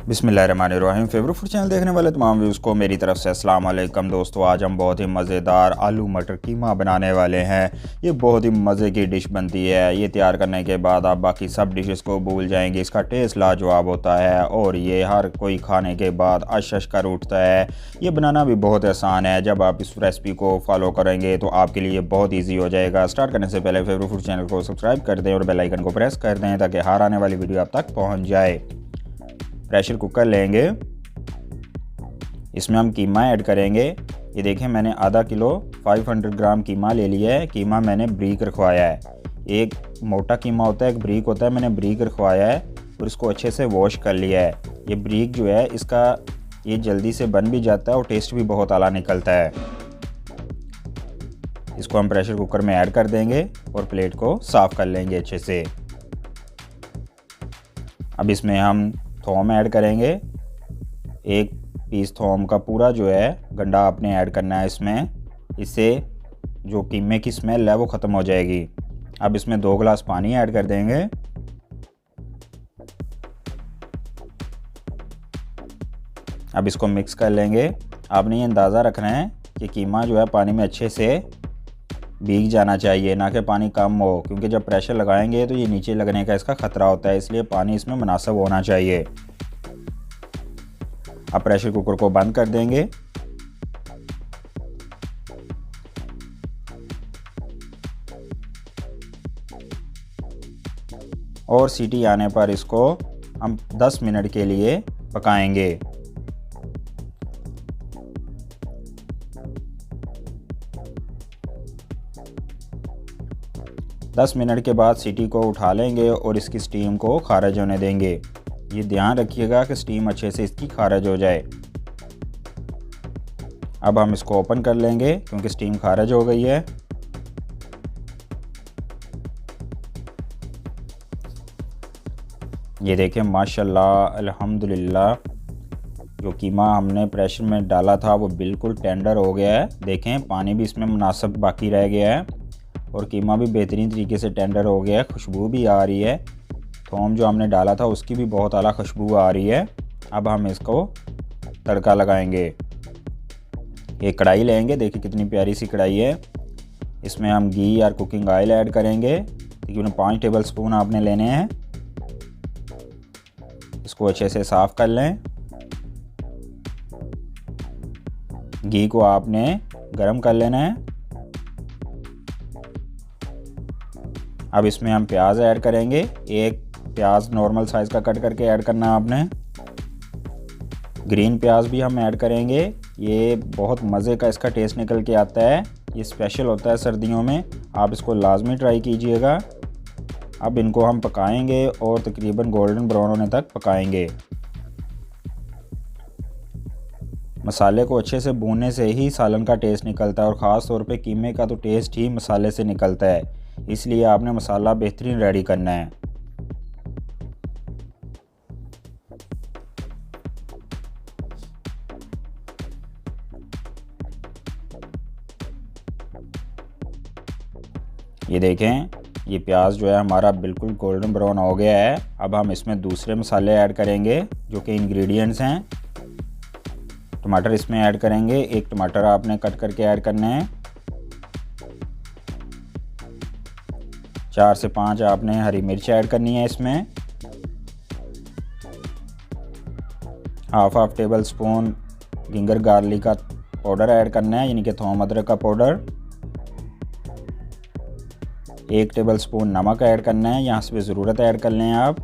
बिस्मिल्लाहिर्रहमानिर्रहीम। Favourite food channel देखने वाले तमाम व्यूज़ को मेरी तरफ से अस्सलाम वालेकुम। दोस्तों, आज हम बहुत ही मज़ेदार आलू मटर कीमा बनाने वाले हैं। ये बहुत ही मज़े की डिश बनती है। ये तैयार करने के बाद आप बाकी सब डिशेस को भूल जाएंगे। इसका टेस्ट लाजवाब होता है और ये हर कोई खाने के बाद अश कर उठता है। ये बनाना भी बहुत आसान है। जब आप इस रेसिपी को फॉलो करेंगे तो आपके लिए बहुत ईजी हो जाएगा। स्टार्ट करने से पहले फेवरेट फूड चैनल को सब्सक्राइब कर दें और बेल आइकन को प्रेस कर दें ताकि हर आने वाली वीडियो आप तक पहुँच जाए। प्रेशर कुकर लेंगे, इसमें हम कीमा ऐड करेंगे। ये देखें, मैंने आधा किलो 500 ग्राम कीमा ले लिया है। कीमा मैंने ब्रीक रखवाया है। एक मोटा कीमा होता है, एक ब्रीक होता है। मैंने ब्रीक रखवाया है और इसको अच्छे से वॉश कर लिया है। ये ब्रीक जो है इसका ये जल्दी से बन भी जाता है और टेस्ट भी बहुत आला निकलता है। इसको हम प्रेशर कुकर में ऐड कर देंगे और प्लेट को साफ़ कर लेंगे अच्छे से। अब इसमें हम थोम ऐड करेंगे। एक पीस थोम का पूरा जो है गंडा आपने ऐड करना है इसमें। इससे जो कीमे की स्मेल है वो ख़त्म हो जाएगी। अब इसमें 2 गिलास पानी ऐड कर देंगे। अब इसको मिक्स कर लेंगे। आपने ये अंदाज़ा रखना है कि कीमा जो है पानी में अच्छे से भीग जाना चाहिए, ना कि पानी कम हो, क्योंकि जब प्रेशर लगाएंगे तो ये नीचे लगने का इसका ख़तरा होता है। इसलिए पानी इसमें मुनासिब होना चाहिए। अब प्रेशर कुकर को बंद कर देंगे। और सीटी आने पर इसको हम 10 मिनट के लिए पकाएंगे। दस मिनट के बाद सीटी को उठा लेंगे और इसकी स्टीम को खारिज होने देंगे। ये ध्यान रखिएगा कि स्टीम अच्छे से इसकी खारिज हो जाए। अब हम इसको ओपन कर लेंगे क्योंकि स्टीम खारिज हो गई है। ये देखें, माशाल्लाह अल्हम्दुलिल्लाह, जो कीमा हमने प्रेशर में डाला था वो बिल्कुल टेंडर हो गया है। देखें, पानी भी इसमें मुनासिब बाकी रह गया है और कीमा भी बेहतरीन तरीके से टेंडर हो गया है। खुशबू भी आ रही है। थोम जो हमने डाला था उसकी भी बहुत आला खुशबू आ रही है। अब हम इसको तड़का लगाएंगे। एक कढ़ाई लेंगे। देखिए कितनी प्यारी सी कढ़ाई है। इसमें हम घी और कुकिंग ऑयल ऐड करेंगे। तकरीबन 5 टेबल स्पून आपने लेने हैं। इसको अच्छे से साफ़ कर लें। घी को आपने गरम कर लेना है। अब इसमें हम प्याज ऐड करेंगे। एक प्याज नॉर्मल साइज़ का कट करके ऐड करना है आपने। ग्रीन प्याज भी हम ऐड करेंगे। ये बहुत मज़े का इसका टेस्ट निकल के आता है। ये स्पेशल होता है सर्दियों में। आप इसको लाजमी ट्राई कीजिएगा। अब इनको हम पकाएंगे और तकरीबन गोल्डन ब्राउन होने तक पकाएंगे। मसाले को अच्छे से भूनने से ही सालन का टेस्ट निकलता है और ख़ास तौर पे कीमे का तो टेस्ट ही मसाले से निकलता है। इसलिए आपने मसाला बेहतरीन रेडी करना है। ये देखें, ये प्याज जो है हमारा बिल्कुल गोल्डन ब्राउन हो गया है। अब हम इसमें दूसरे मसाले ऐड करेंगे जो कि इंग्रेडिएंट्स हैं। टमाटर इसमें ऐड करेंगे। एक टमाटर आपने कट करके ऐड करना है। 4 से 5 आपने हरी मिर्च ऐड करनी है इसमें। Half table spoon ginger garlic का पाउडर ऐड करना है, यानी कि थोम अदरक का पाउडर। 1 टेबल स्पून नमक ऐड करना है, यहाँ से ज़रूरत ऐड कर लें आप।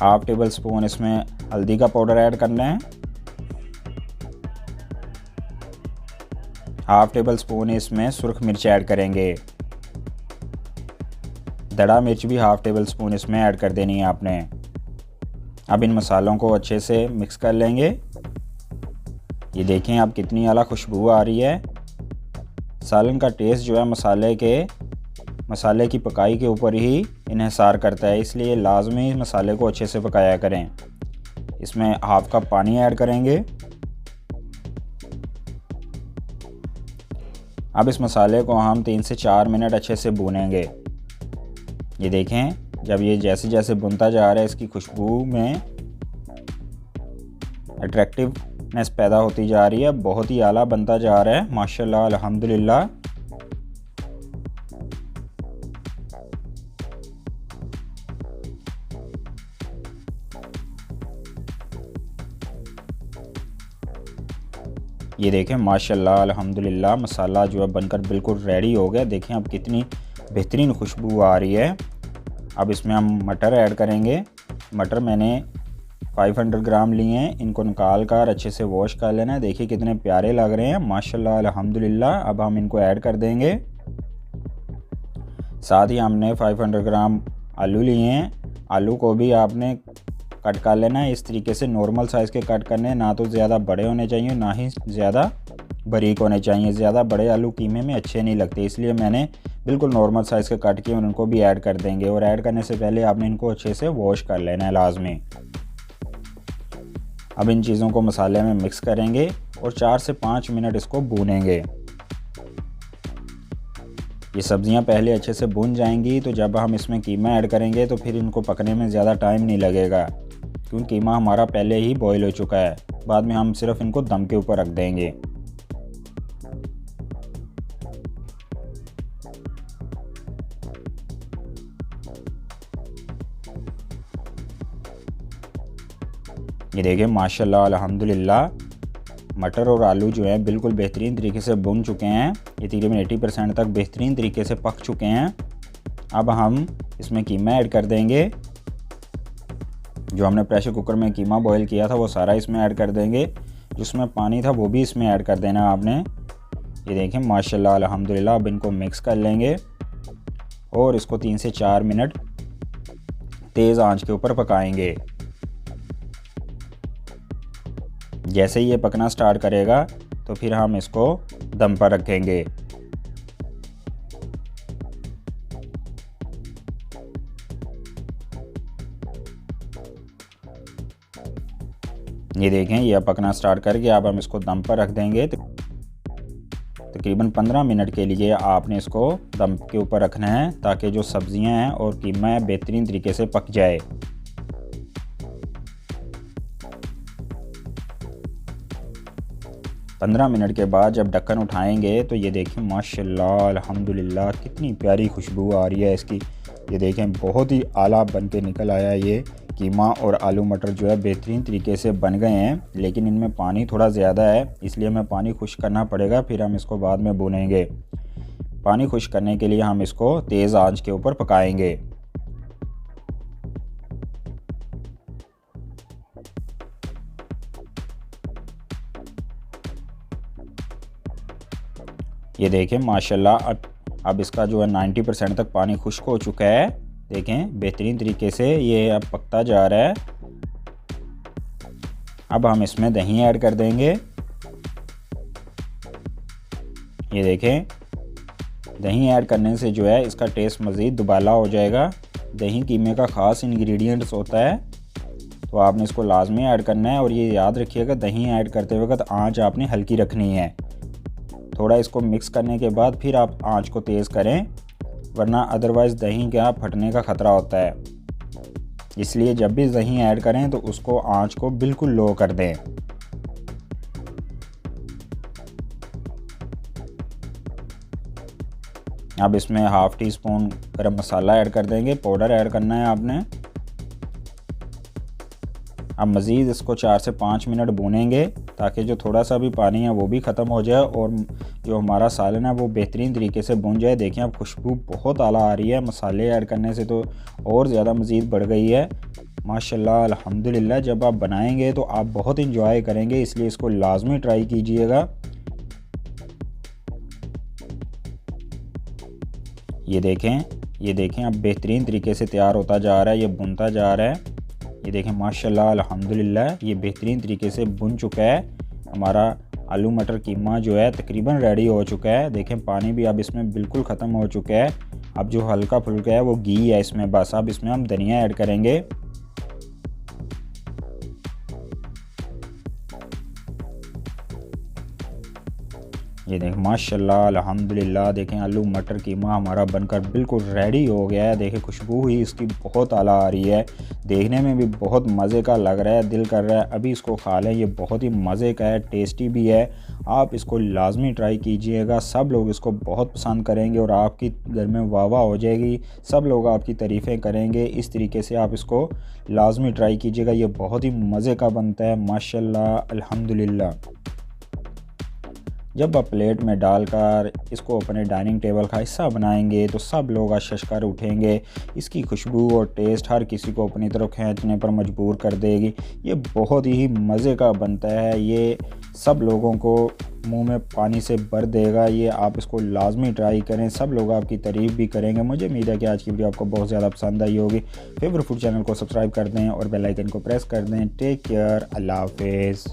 हाफ टेबल स्पून इसमें हल्दी का पाउडर ऐड करना है। हाफ टेबल स्पून इसमें सुर्ख मिर्च ऐड करेंगे। दड़ा मिर्च भी हाफ टेबल स्पून इसमें ऐड कर देनी है आपने। अब इन मसालों को अच्छे से मिक्स कर लेंगे। ये देखें अब कितनी आला खुशबू आ रही है। सालन का टेस्ट जो है मसाले की पकाई के ऊपर ही इन्हिसार करता है। इसलिए लाजमी मसाले को अच्छे से पकाया करें। इसमें हाफ कप पानी ऐड करेंगे। अब इस मसाले को हम 3 से 4 मिनट अच्छे से भूनेंगे। ये देखें जब ये जैसे जैसे भुनता जा रहा है इसकी खुशबू में अट्रैक्टिवनेस पैदा होती जा रही है, बहुत ही आला बनता जा रहा है माशाल्लाह अल्हम्दुलिल्लाह। ये देखें माशाल्लाह अल्हम्दुलिल्लाह मसाला जो है बनकर बिल्कुल रेडी हो गया। देखें अब कितनी बेहतरीन खुशबू आ रही है। अब इसमें हम मटर ऐड करेंगे। मटर मैंने 500 ग्राम लिए हैं, इनको निकाल कर अच्छे से वॉश कर लेना है। देखिए कितने प्यारे लग रहे हैं माशाल्लाह अल्हम्दुलिल्लाह। अब हम इनको ऐड कर देंगे। साथ ही हमने 500 ग्राम आलू लिए हैं। आलू को भी आपने कट कर लेना है। इस तरीके से नॉर्मल साइज़ के कट करने हैं, ना तो ज़्यादा बड़े होने चाहिए ना ही ज़्यादा बारीक होने चाहिए। ज़्यादा बड़े आलू कीमे में अच्छे नहीं लगते, इसलिए मैंने बिल्कुल नॉर्मल साइज़ के कट किए और उनको भी ऐड कर देंगे। और ऐड करने से पहले आपने इनको अच्छे से वॉश कर लेना है लाजमी। अब इन चीज़ों को मसाले में मिक्स करेंगे और 4 से 5 मिनट इसको भूनेंगे। ये सब्ज़ियां पहले अच्छे से भून जाएंगी, तो जब हम इसमें कीमा ऐड करेंगे तो फिर इनको पकने में ज़्यादा टाइम नहीं लगेगा, क्योंकि कीमा हमारा पहले ही बॉईल हो चुका है। बाद में हम सिर्फ इनको दम के ऊपर रख देंगे। ये देखिए माशाल्लाह अल्हम्दुलिल्लाह मटर और आलू जो है बिल्कुल बेहतरीन तरीके से भुन चुके हैं। ये तकरीबन 80% तक बेहतरीन तरीके से पक चुके हैं। अब हम इसमें कीमा ऐड कर देंगे। जो हमने प्रेशर कुकर में कीमा बॉईल किया था वो सारा इसमें ऐड कर देंगे। जिसमें पानी था वो भी इसमें ऐड कर देना है आपने। ये देखें माशाल्लाह अल्हम्दुलिल्लाह। अब इनको मिक्स कर लेंगे और इसको 3 से 4 मिनट तेज़ आंच के ऊपर पकाएंगे। जैसे ही ये पकना स्टार्ट करेगा तो फिर हम इसको दम पर रखेंगे। ये देखें ये पकना स्टार्ट करके अब हम इसको दम पर रख देंगे। तकरीबन 15 मिनट के लिए आपने इसको दम के ऊपर रखना है, ताकि जो सब्जियां हैं और कीमा है बेहतरीन तरीके से पक जाए। पंद्रह मिनट के बाद जब ढक्कन उठाएंगे तो ये देखें माशाल्लाह अल्हम्दुलिल्लाह कितनी प्यारी खुशबू आ रही है इसकी। ये देखें बहुत ही आला बन के निकल आया। ये कीमा और आलू मटर जो है बेहतरीन तरीके से बन गए हैं, लेकिन इनमें पानी थोड़ा ज़्यादा है, इसलिए हमें पानी खुश्क करना पड़ेगा। फिर हम इसको बाद में भूनेंगे। पानी खुश्क करने के लिए हम इसको तेज़ आंच के ऊपर पकाएंगे। ये देखें माशाल्लाह अब इसका जो है 90% तक पानी खुश्क हो चुका है। देखें बेहतरीन तरीके से ये अब पकता जा रहा है। अब हम इसमें दही ऐड कर देंगे। ये देखें दही ऐड करने से जो है इसका टेस्ट मज़ीद दुबाला हो जाएगा। दही कीमे का ख़ास इंग्रेडिएंट्स होता है, तो आपने इसको लाजमी ऐड करना है। और ये याद रखिएगा दही ऐड करते वक्त आंच आपने हल्की रखनी है। थोड़ा इसको मिक्स करने के बाद फिर आप आंच को तेज़ करें, वरना अदरवाइज़ दही का फटने का ख़तरा होता है। इसलिए जब भी दही ऐड करें तो उसको आंच को बिल्कुल लो कर दें। अब इसमें हाफ़ टी स्पून गरम मसाला ऐड कर देंगे, पाउडर ऐड करना है आपने। अब मज़ीद इसको 4 से 5 मिनट भूनेंगे, ताकि जो थोड़ा सा भी पानी है वो भी ख़त्म हो जाए और जो हमारा सालन है वो बेहतरीन तरीके से भून जाए। देखें अब खुशबू बहुत आला आ रही है। मसाले ऐड करने से तो और ज़्यादा मज़ीद बढ़ गई है माशाल्लाह अल्हम्दुलिल्लाह। जब आप बनाएंगे तो आप बहुत इंजॉय करेंगे, इसलिए इसको लाजमी ट्राई कीजिएगा। ये देखें अब बेहतरीन तरीके से तैयार होता जा रहा है, ये भुनता जा रहा है। ये देखें माशाल्लाह अल्हम्दुलिल्लाह ये बेहतरीन तरीके से भुन चुका है। हमारा आलू मटर कीमा जो है तकरीबन रेडी हो चुका है। देखें पानी भी अब इसमें बिल्कुल ख़त्म हो चुका है। अब जो हल्का फुल्का है वो घी है इसमें बस। अब इसमें हम धनिया ऐड करेंगे। ये देखें माशाल्लाह अल्हम्दुलिल्लाह। देखें आलू मटर कीमा हमारा बनकर बिल्कुल रेडी हो गया है। देखें खुशबू ही इसकी बहुत आला आ रही है, देखने में भी बहुत मज़े का लग रहा है, दिल कर रहा है अभी इसको खा लें। ये बहुत ही मज़े का है, टेस्टी भी है। आप इसको लाजमी ट्राई कीजिएगा, सब लोग इसको बहुत पसंद करेंगे और आपकी घर में वाह वाह हो जाएगी, सब लोग आपकी तारीफ़ें करेंगे। इस तरीके से आप इसको लाजमी ट्राई कीजिएगा, ये बहुत ही मज़े का बनता है माशाल्लाह अल्हम्दुलिल्लाह। जब आप प्लेट में डालकर इसको अपने डाइनिंग टेबल का हिस्सा बनाएंगे तो सब लोग आशीष कर उठेंगे। इसकी खुशबू और टेस्ट हर किसी को अपनी तरफ खींचने पर मजबूर कर देगी। ये बहुत ही मज़े का बनता है, ये सब लोगों को मुंह में पानी से भर देगा। ये आप इसको लाजमी ट्राई करें, सब लोग आपकी तारीफ़ भी करेंगे। मुझे उम्मीद है कि आज की वीडियो आपको बहुत ज़्यादा पसंद आई होगी। फेवरेट फूड चैनल को सब्सक्राइब कर दें और बेल आइकन को प्रेस कर दें। टेक केयर, अल्लाह हाफिज़।